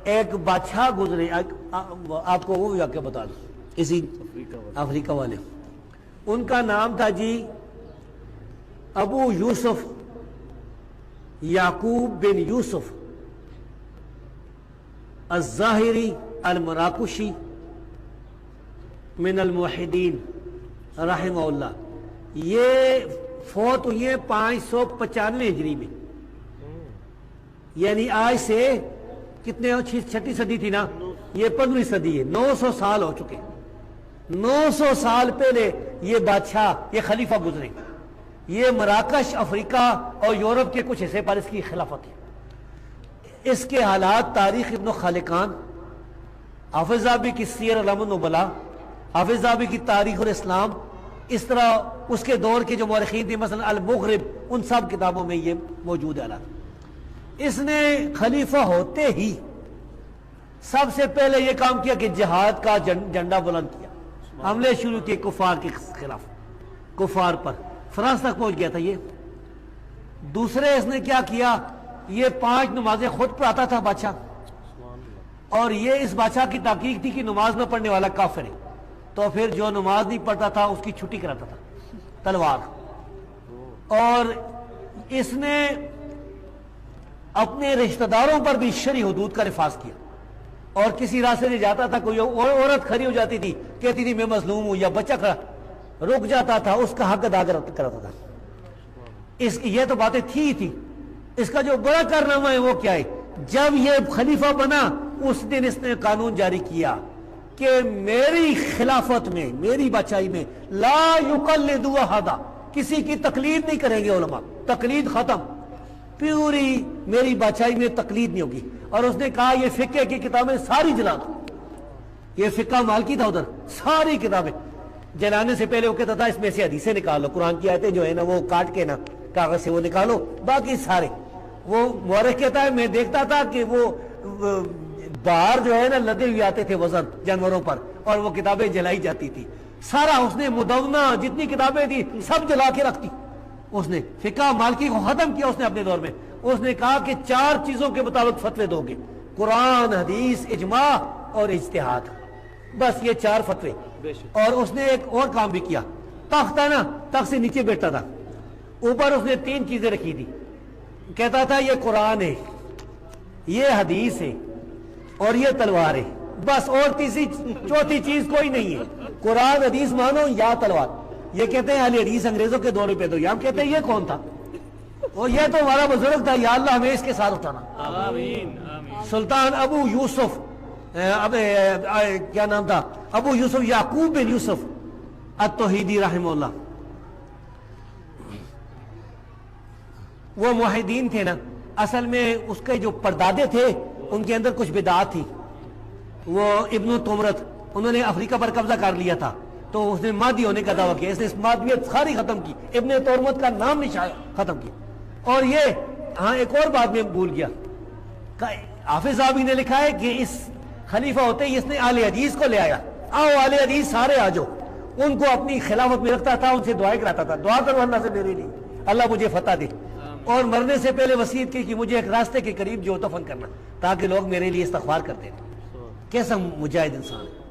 ایک بادشاہ گزرے، آپ کو وہ واقعہ بتا دوں، اسی افریقہ والے، ان کا نام تھا جی ابو یوسف یعقوب بن یوسف الظاہری المراکشی من الموحدین رحمہ اللہ۔ یہ فوت ہوئی ہیں 595 ہجری میں، یعنی آج سے کتنے 6 صدی تھی نا، یہ 15ویں صدی ہے، 900 سال ہو چکے، 900 سال پہلے یہ بادشاہ، یہ خلیفہ گزرے۔ یہ مراکش افریقہ اور یورپ کے کچھ حصے پر اس کی خلافت ہے۔ اس کے حالات تاریخ ابن خالقان، حافظ ذہبی کی سیر اعلام النبلاء، حافظ ذہبی کی تاریخ الاسلام، اس طرح اس کے دور کے جو مورخین تھے مثلا المغرب، ان سب کتابوں میں یہ موجود ہے۔ اس نے خلیفہ ہوتے ہی سب سے پہلے یہ کام کیا کہ جہاد کا جھنڈا بلند کیا، حملے شروع کیے کفار کے خلاف، کفار پر، فرانس تک پہنچ گیا تھا یہ۔ دوسرے اس نے کیا کیا، یہ 5 نمازیں خود پڑھاتا تھا بادشاہ، اور یہ اس بادشاہ کی تحقیق تھی کہ نماز نہ پڑھنے والا کافر ہے، تو پھر جو نماز نہیں پڑھتا تھا اس کی چھٹی کراتا تھا تلوار۔ اور اس نے اپنے رشتہ داروں پر بھی شرعی حدود کا نفاذ کیا، اور کسی راستے سے جاتا تھا، کوئی عورت کھڑی ہو جاتی تھی، کہتی تھی میں مظلوم ہوں، یا بچہ کھڑا رک جاتا تھا، اس کا حق ادا کراتا تھا۔ یہ تو باتیں تھی۔ اس کا جو بڑا کارنامہ ہے وہ کیا ہے، جب یہ خلیفہ بنا اس دن اس نے قانون جاری کیا کہ میری خلافت میں، میری بادشاہی میں لا یقلدوا احدا، کسی کی تقلید نہیں کریں گے علماء، تقلید ختم، پوری میری بادشاہی میں تقلید نہیں ہوگی۔ اور اس نے کہا یہ فقہ کی کتابیں ساری جلا دو، یہ فقہ مالکی تھا ادھر، ساری کتابیں جلانے سے پہلے وہ کہتا تھا اس میں سے حدیثیں نکالو، قرآن کی آیتیں جو ہے نا وہ کاٹ کے نا کاغذ سے وہ نکالو، باقی سارے۔ وہ مورخ کہتا ہے میں دیکھتا تھا کہ وہ باہر جو ہے نا لدے ہوئے آتے تھے وزن جانوروں پر، اور وہ کتابیں جلائی جاتی تھی۔ سارا اس نے مدونہ جتنی کتابیں تھی سب جلا کے رکھ دی۔ اس نے فقہ مالکی کو ختم کیا اس نے اپنے دور میں۔ اس نے کہا کہ 4 چیزوں کے مطابق فتوے دو گے، قرآن، حدیث، اجماع اور اجتہاد، بس یہ 4 فتوے۔ اور اس نے ایک اور کام بھی کیا، تخت ہے نا، تخت سے نیچے بیٹھتا تھا، اوپر اس نے 3 چیزیں رکھی تھی، کہتا تھا یہ قرآن ہے، یہ حدیث ہے، اور یہ تلوار ہے، بس، اور تیسری چوتھی چیز کوئی نہیں ہے، قرآن حدیث مانو یا تلوار۔ یہ کہتے ہیں اہل حدیث انگریزوں کے دور پہ، تو ہم کہتے ہیں یہ کون تھا، اور یہ تو ہمارا بزرگ تھا، یا اللہ ہمیں اس کے ساتھ اٹھانا۔ سلطان ابو یوسف، کیا نام تھا، ابو یوسف یعقوب بن یوسف التوحیدی رحمہ اللہ، وہ موحدین تھے نا۔ اصل میں اس کے جو پردادے تھے ان کے اندر کچھ بدعات تھی۔ وہ ابن تمرت، انہوں نے افریقہ پر قبضہ کر لیا تھا، تو اس نے مادی ہونے کا دعویٰ کیا، اس نے اس مادیت ساری ختم کی، ابن تورمت کا نام نشان ختم کیا۔ اور یہ ہاں ایک اور بات میں بھول گیا، حافظ ذہبی نے لکھا ہے کہ اس خلیفہ ہوتے ہی اس نے اہل حدیث کو لے آیا، آؤ اہل حدیث سارے آ جاؤ، ان کو اپنی خلافت میں رکھتا تھا، ان سے دعائیں کراتا تھا، دعا کرو اللہ سے میرے لیے اللہ مجھے فتح دے، اور مرنے سے پہلے وصیت کی کہ مجھے ایک راستے کے قریب جو دفن کرنا، تاکہ لوگ میرے لیے استغفار کرتے ہیں۔ کیسا مجاہد انسان ہے۔